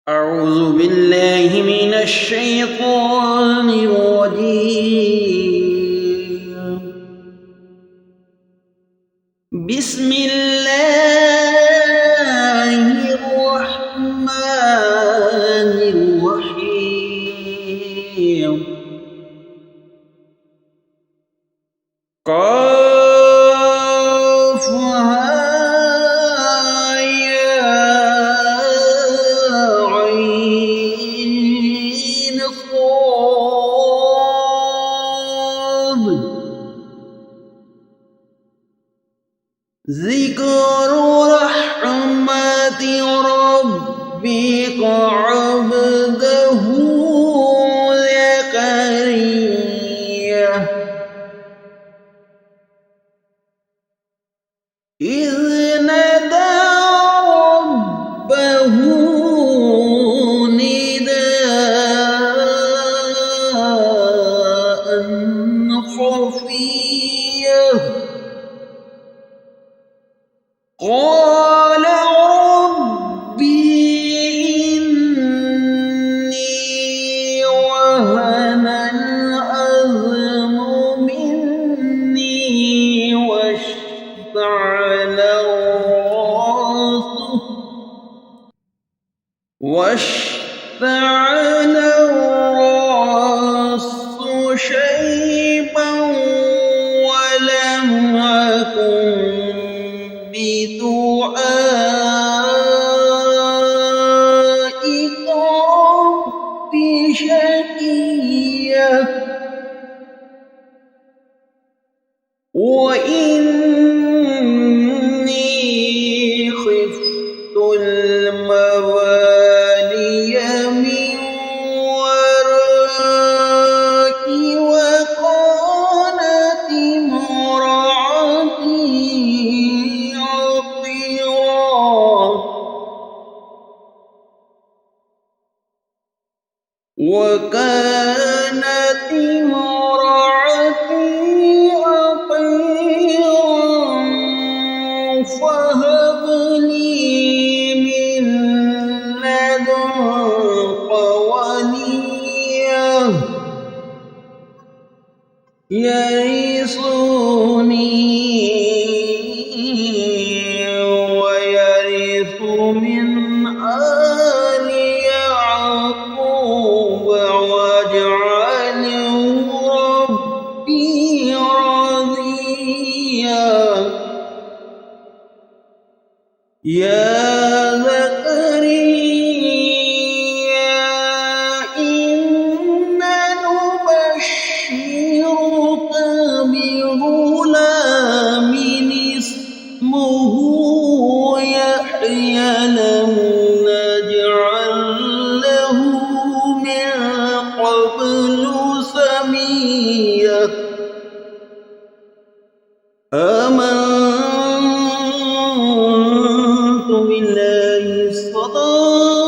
أعوذ بالله من الشيطان الرجيم. بسم الله الرحمن الرحيم. قاف يا عين صاد. ذكر رحمة ربك عبده زكريا إذ نادى ربه نداء خفيا قال ربي إني وهن العظم مني واشتعل الرأس شيبا ولم أكن بدعائك رب شقيا وإني خفت الموالي من ورائي وكانت امرأتي عقرا فهب لي من لدنك وليا يرثني ويرث من آل يعقوب واجعله ربي رضيا يا زكريا إنا نبشرك بغلام اسمه يحيى لم نجعل له من قبل سميا آمنت بالله صدق